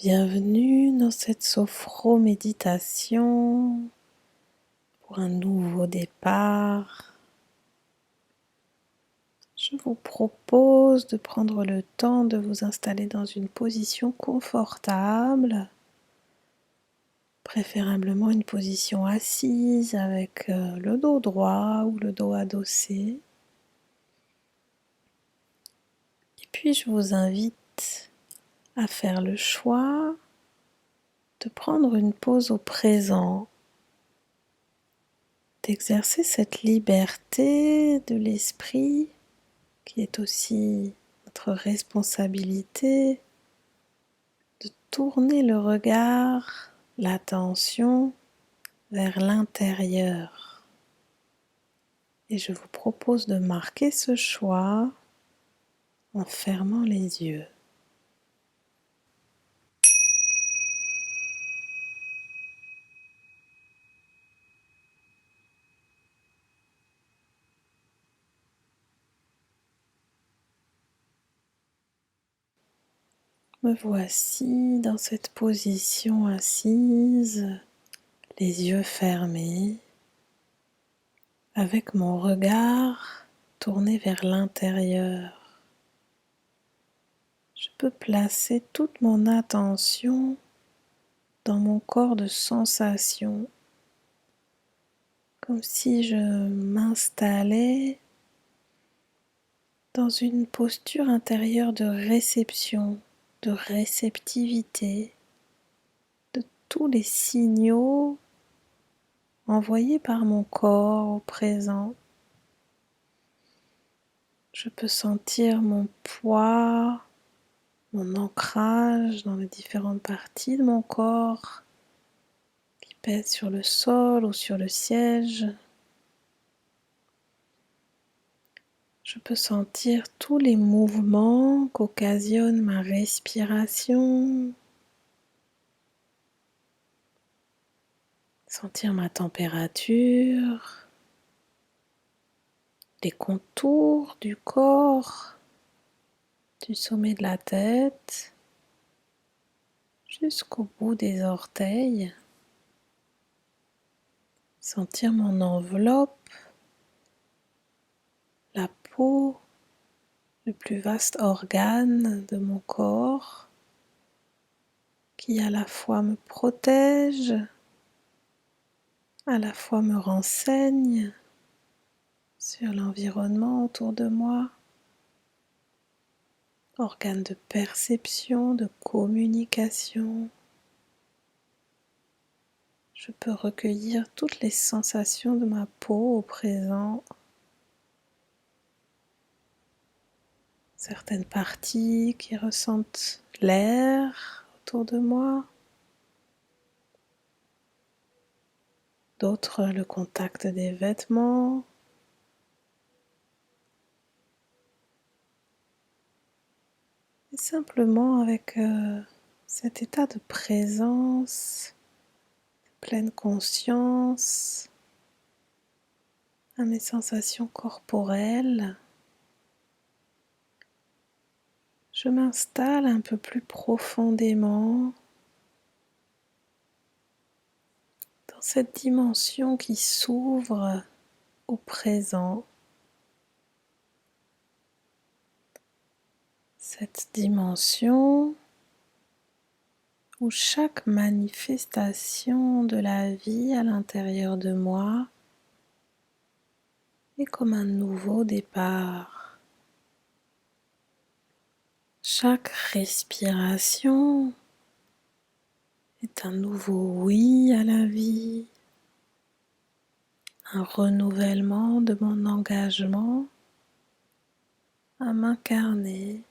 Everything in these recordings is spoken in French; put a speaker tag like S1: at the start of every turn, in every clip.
S1: Bienvenue dans cette sophro-méditation pour un nouveau départ. Je vous propose de prendre le temps de vous installer dans une position confortable, préférablement une position assise avec le dos droit ou le dos adossé. Et puis je vous invite à faire le choix de prendre une pause au présent, d'exercer cette liberté de l'esprit qui est aussi notre responsabilité, de tourner le regard, l'attention vers l'intérieur. Et je vous propose de marquer ce choix en fermant les yeux. Me voici dans cette position assise, les yeux fermés, avec mon regard tourné vers l'intérieur. Je peux placer toute mon attention dans mon corps de sensations, comme si je m'installais dans une posture intérieure de réception, de réceptivité de tous les signaux envoyés par mon corps au présent. Je peux sentir mon poids, mon ancrage dans les différentes parties de mon corps qui pèsent sur le sol ou sur le siège. Je peux sentir tous les mouvements qu'occasionne ma respiration, sentir ma température, les contours du corps, du sommet de la tête jusqu'au bout des orteils, sentir mon enveloppe, la peau, le plus vaste organe de mon corps qui à la fois me protège, à la fois me renseigne sur l'environnement autour de moi, organe de perception, de communication. Je peux recueillir toutes les sensations de ma peau au présent, certaines parties qui ressentent l'air autour de moi, d'autres le contact des vêtements. Et simplement avec cet état de présence, de pleine conscience à mes sensations corporelles, je m'installe un peu plus profondément dans cette dimension qui s'ouvre au présent, cette dimension où chaque manifestation de la vie à l'intérieur de moi est comme un nouveau départ. Chaque respiration est un nouveau oui à la vie, un renouvellement de mon engagement à m'incarner.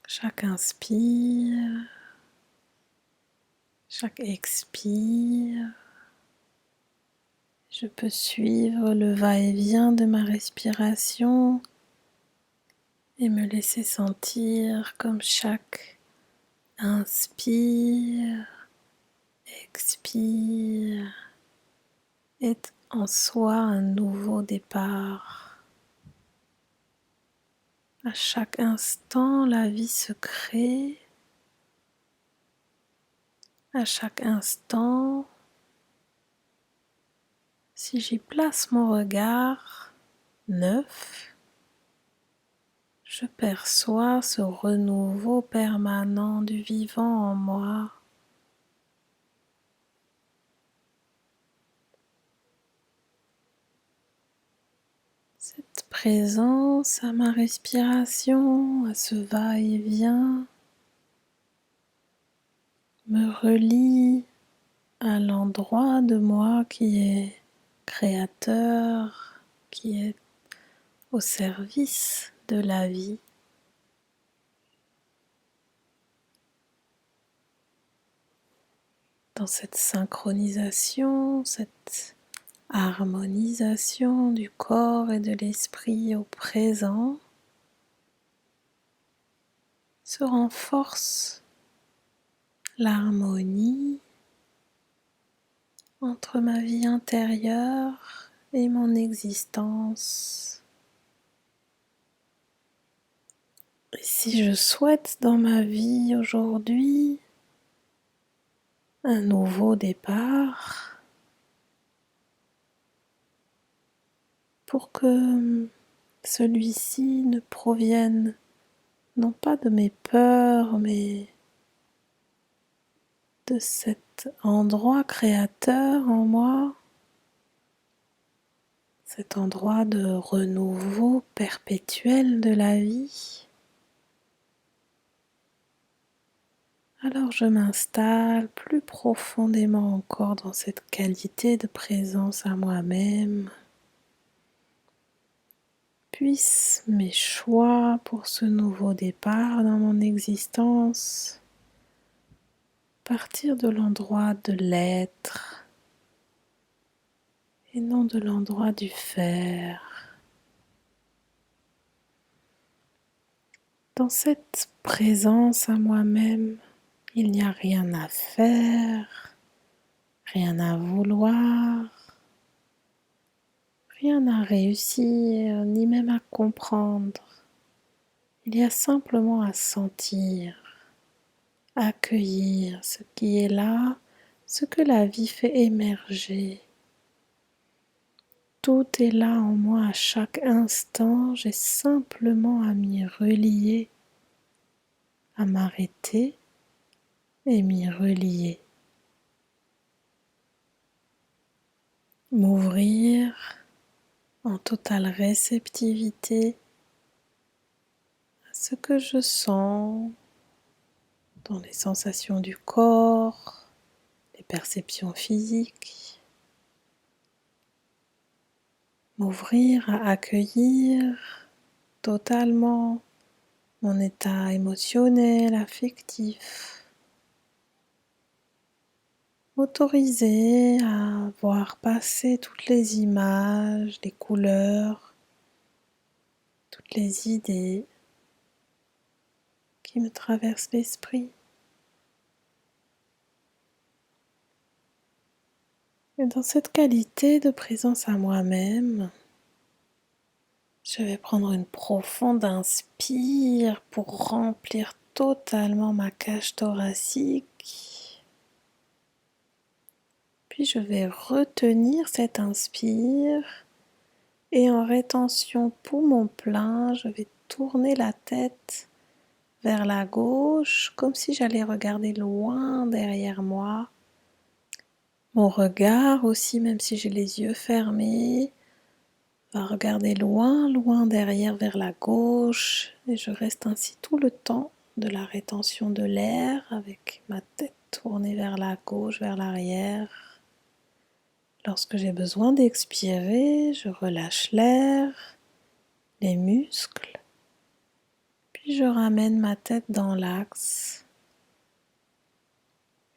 S1: Chaque inspire, chaque expire, je peux suivre le va-et-vient de ma respiration et me laisser sentir comme chaque inspire, expire est en soi un nouveau départ. À chaque instant, la vie se crée. À chaque instant, si j'y place mon regard neuf, je perçois ce renouveau permanent du vivant en moi. Cette présence à ma respiration, à ce va-et-vient, me relie à l'endroit de moi qui est créateur, qui est au service de la vie. Dans cette synchronisation, cette harmonisation du corps et de l'esprit au présent, se renforce l'harmonie entre ma vie intérieure et mon existence. Et si je souhaite dans ma vie aujourd'hui un nouveau départ, pour que celui-ci ne provienne non pas de mes peurs, mais de cet endroit créateur en moi, cet endroit de renouveau perpétuel de la vie, alors je m'installe plus profondément encore dans cette qualité de présence à moi-même. Puissent mes choix pour ce nouveau départ dans mon existence partir de l'endroit de l'être et non de l'endroit du faire. Dans cette présence à moi-même, il n'y a rien à faire, rien à vouloir, rien à réussir, ni même à comprendre. Il y a simplement à sentir, à accueillir ce qui est là, ce que la vie fait émerger. Tout est là en moi à chaque instant, j'ai simplement à m'y relier, à m'arrêter et m'y relier. M'ouvrir en totale réceptivité à ce que je sens dans les sensations du corps, les perceptions physiques. M'ouvrir à accueillir totalement mon état émotionnel, affectif. M'autoriser à voir passer toutes les images, les couleurs, toutes les idées qui me traversent l'esprit. Et dans cette qualité de présence à moi-même, je vais prendre une profonde inspire pour remplir totalement ma cage thoracique. Puis je vais retenir cette inspire et en rétention poumon plein, je vais tourner la tête vers la gauche comme si j'allais regarder loin derrière moi. Mon regard aussi, même si j'ai les yeux fermés, va regarder loin, loin derrière vers la gauche et je reste ainsi tout le temps de la rétention de l'air avec ma tête tournée vers la gauche, vers l'arrière. Lorsque j'ai besoin d'expirer, je relâche l'air, les muscles, puis je ramène ma tête dans l'axe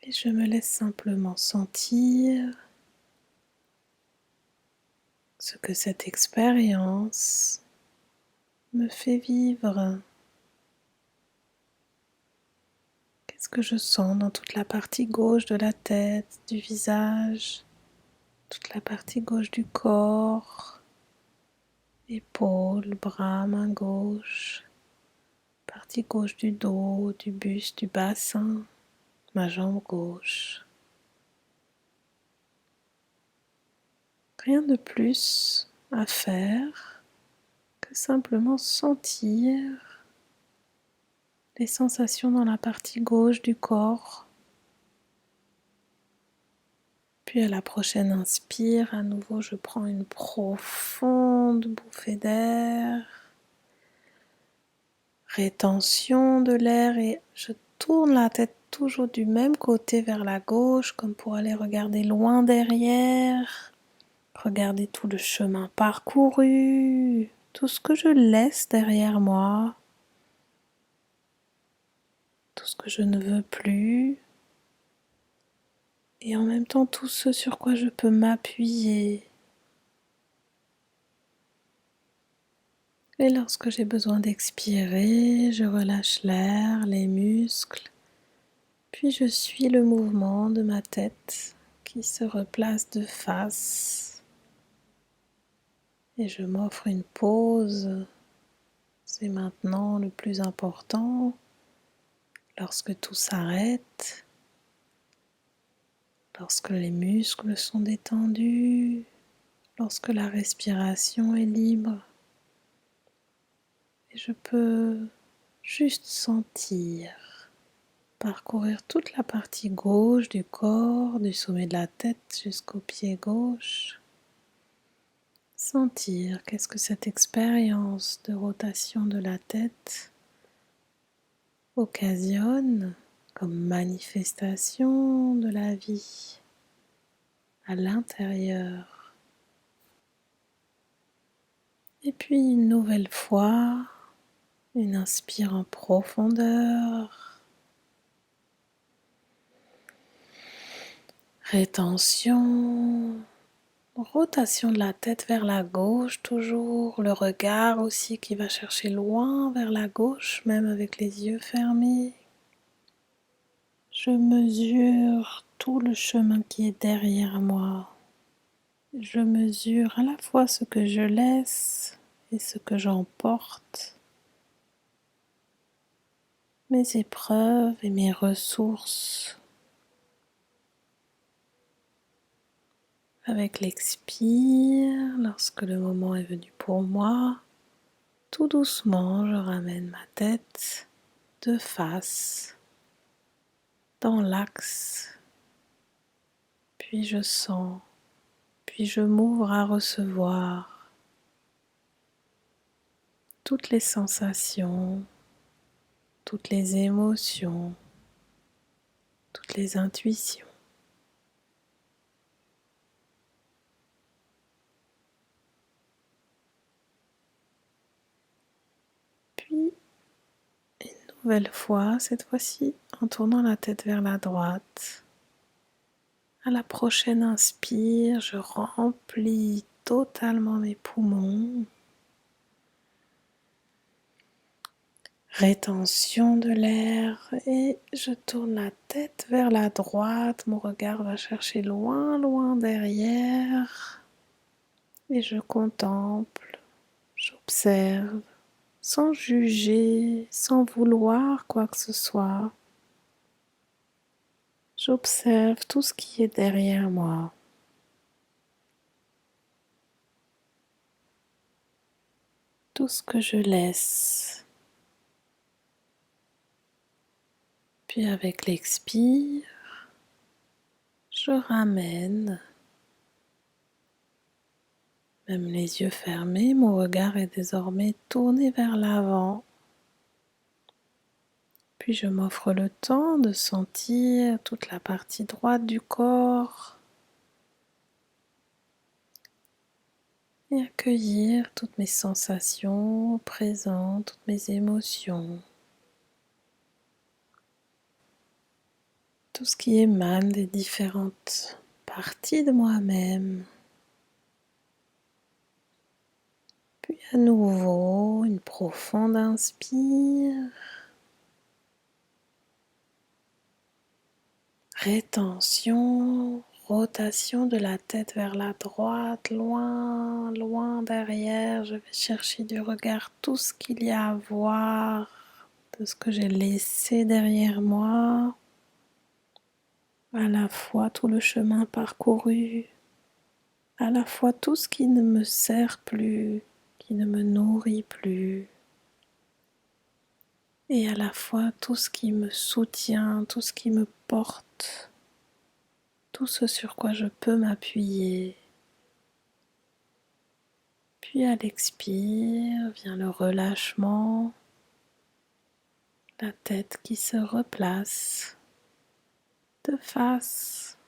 S1: et je me laisse simplement sentir ce que cette expérience me fait vivre. Qu'est-ce que je sens dans toute la partie gauche de la tête, du visage, toute la partie gauche du corps, épaules, bras, main gauche. partie gauche du dos, du buste, du bassin, ma jambe gauche. Rien de plus à faire que simplement sentir les sensations dans la partie gauche du corps. Puis à la prochaine inspire, à nouveau je prends une profonde bouffée d'air, rétention de l'air et je tourne la tête toujours du même côté vers la gauche comme pour aller regarder loin derrière, regarder tout le chemin parcouru, tout ce que je laisse derrière moi, tout ce que je ne veux plus et en même temps tout ce sur quoi je peux m'appuyer. Et lorsque j'ai besoin d'expirer, je relâche l'air, les muscles, puis je suis le mouvement de ma tête qui se replace de face. Et je m'offre une pause. C'est maintenant le plus important. Lorsque tout s'arrête, lorsque les muscles sont détendus, lorsque la respiration est libre. Et je peux juste sentir. Parcourir toute la partie gauche du corps, du sommet de la tête jusqu'au pied gauche. Sentir qu'est-ce que cette expérience de rotation de la tête occasionne comme manifestation de la vie à l'intérieur. Et puis une nouvelle fois, une inspire en profondeur. Rétention, rotation de la tête vers la gauche toujours, le regard aussi qui va chercher loin vers la gauche, même avec les yeux fermés. Je mesure tout le chemin qui est derrière moi. Je mesure à la fois ce que je laisse et ce que j'emporte, mes épreuves et mes ressources. Avec l'expire, lorsque le moment est venu pour moi, tout doucement, je ramène ma tête de face dans l'axe, puis je sens, puis je m'ouvre à recevoir toutes les sensations, toutes les émotions, toutes les intuitions. Puis nouvelle fois, cette fois-ci en tournant la tête vers la droite. À la prochaine inspire, je remplis totalement mes poumons. Rétention de l'air et je tourne la tête vers la droite. Mon regard va chercher loin, loin derrière et je contemple, j'observe sans juger, sans vouloir quoi que ce soit. J'observe tout ce qui est derrière moi. Tout ce que je laisse. Puis avec l'expire, je ramène, même les yeux fermés, mon regard est désormais tourné vers l'avant. Puis je m'offre le temps de sentir toute la partie droite du corps et accueillir toutes mes sensations présentes, toutes mes émotions, tout ce qui émane des différentes parties de moi-même. Puis à nouveau, une profonde inspire. Rétention, rotation de la tête vers la droite, loin, loin derrière. Je vais chercher du regard tout ce qu'il y a à voir. de ce que j'ai laissé derrière moi, à la fois tout le chemin parcouru, à la fois tout ce qui ne me sert plus, qui ne me nourrit plus, et à la fois tout ce qui me soutient, tout ce qui me porte, tout ce sur quoi je peux m'appuyer. Puis à l'expire vient le relâchement, la tête qui se replace de face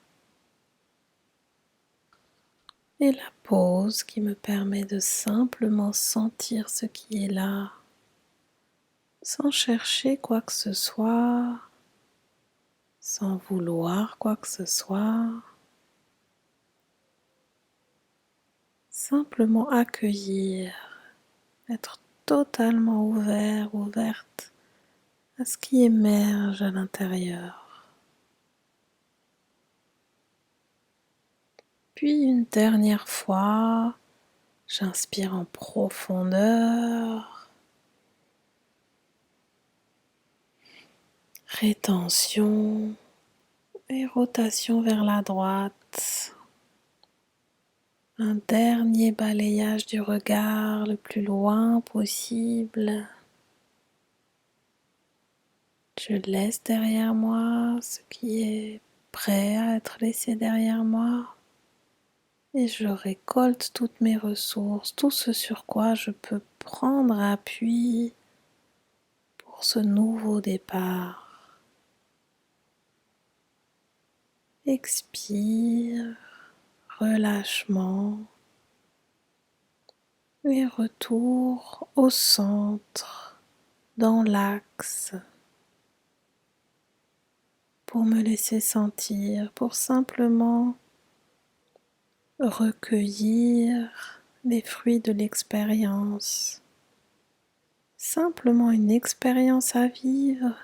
S1: et la pause qui me permet de simplement sentir ce qui est là, sans chercher quoi que ce soit, sans vouloir quoi que ce soit, simplement accueillir, être totalement ouvert, ouverte à ce qui émerge à l'intérieur. Puis une dernière fois, j'inspire en profondeur, rétention et rotation vers la droite. Un dernier balayage du regard le plus loin possible. Je laisse derrière moi ce qui est prêt à être laissé derrière moi et je récolte toutes mes ressources, tout ce sur quoi je peux prendre appui pour ce nouveau départ. Expire, relâchement et retour au centre, dans l'axe, pour me laisser sentir, pour simplement recueillir les fruits de l'expérience. Simplement une expérience à vivre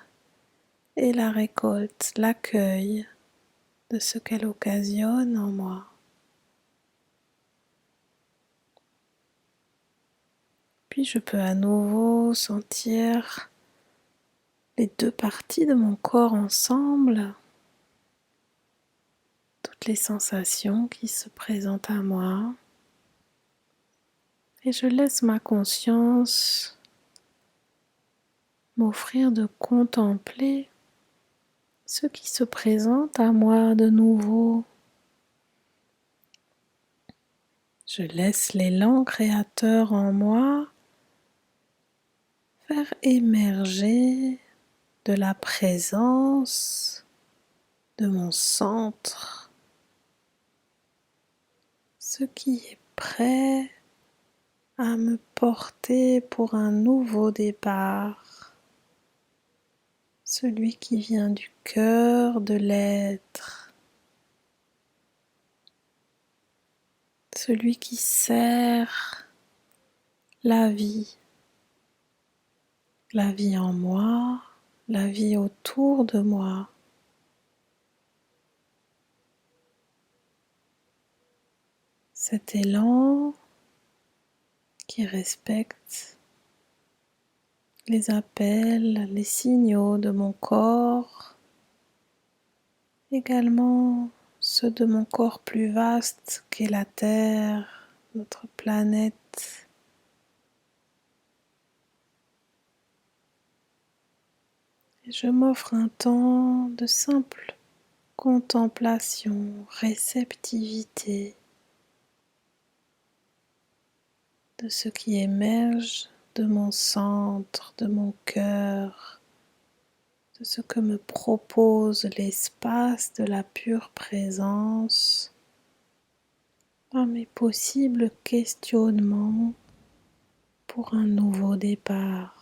S1: et la récolte, l'accueil de ce qu'elle occasionne en moi. Puis je peux à nouveau sentir les deux parties de mon corps ensemble, toutes les sensations qui se présentent à moi. Et je laisse ma conscience m'offrir de contempler ce qui se présente à moi de nouveau. Je laisse l'élan créateur en moi faire émerger de la présence de mon centre, ce qui est prêt à me porter pour un nouveau départ, celui qui vient du cœur de l'être, celui qui sert la vie en moi, la vie autour de moi. Cet élan qui respecte les appels, les signaux de mon corps, également ceux de mon corps plus vaste qu'est la Terre, notre planète. Et je m'offre un temps de simple contemplation, réceptivité de ce qui émerge de mon centre, de mon cœur, de ce que me propose l'espace de la pure présence dans mes possibles questionnements pour un nouveau départ.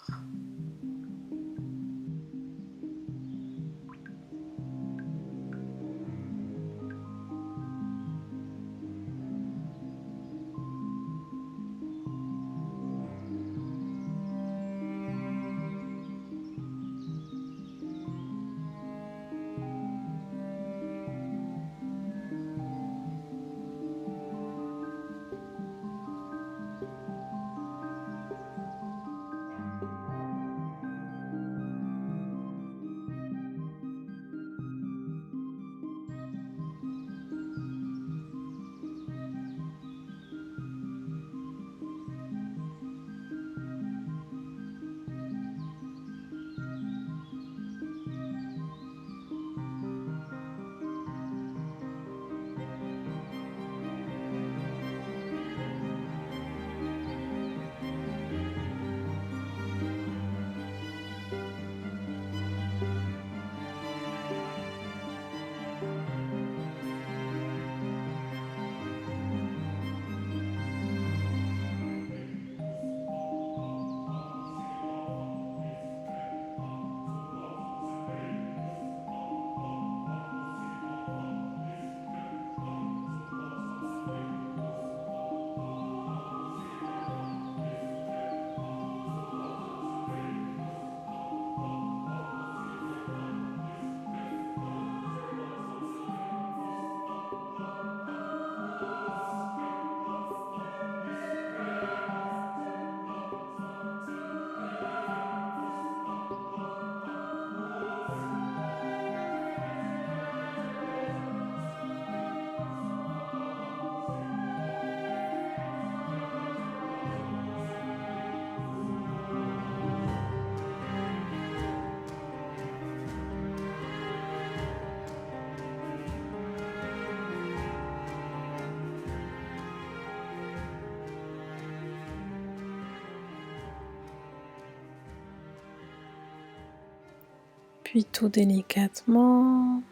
S1: Puis tout délicatement,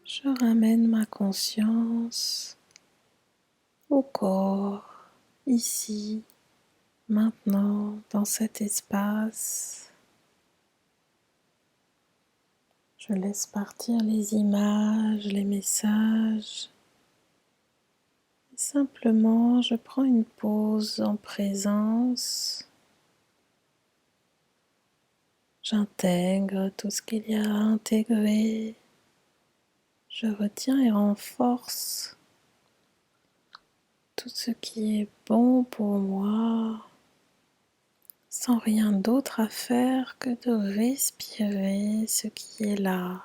S1: je ramène ma conscience au corps, ici, maintenant, dans cet espace. Je laisse partir les images, les messages. Et simplement, je prends une pause en présence. J'intègre tout ce qu'il y a à intégrer. Je retiens et renforce tout ce qui est bon pour moi, sans rien d'autre à faire que de respirer ce qui est là.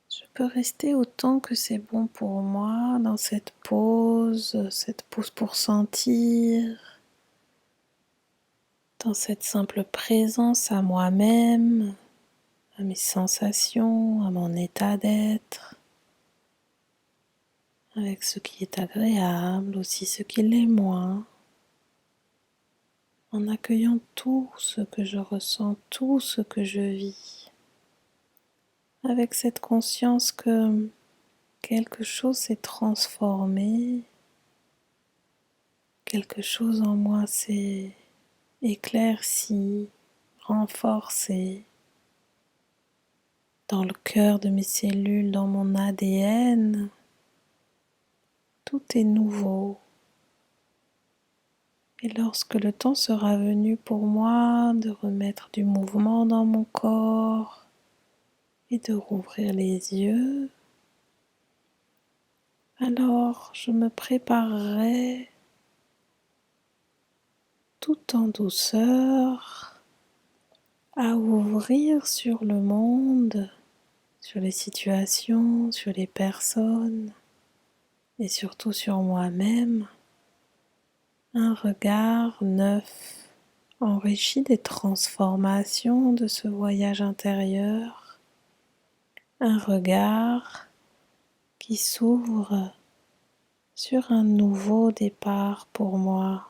S1: Je peux rester autant que c'est bon pour moi dans cette pause pour sentir, dans cette simple présence à moi-même, à mes sensations, à mon état d'être, avec ce qui est agréable, aussi ce qui l'est moins, en accueillant tout ce que je ressens, tout ce que je vis, avec cette conscience que quelque chose s'est transformé, quelque chose en moi s'est éclairci, renforcé, dans le cœur de mes cellules, dans mon ADN, tout est nouveau. Et lorsque le temps sera venu pour moi de remettre du mouvement dans mon corps et de rouvrir les yeux, alors je me préparerai tout en douceur à ouvrir sur le monde, sur les situations, sur les personnes et surtout sur moi-même, un regard neuf, enrichi des transformations de ce voyage intérieur, un regard qui s'ouvre sur un nouveau départ pour moi,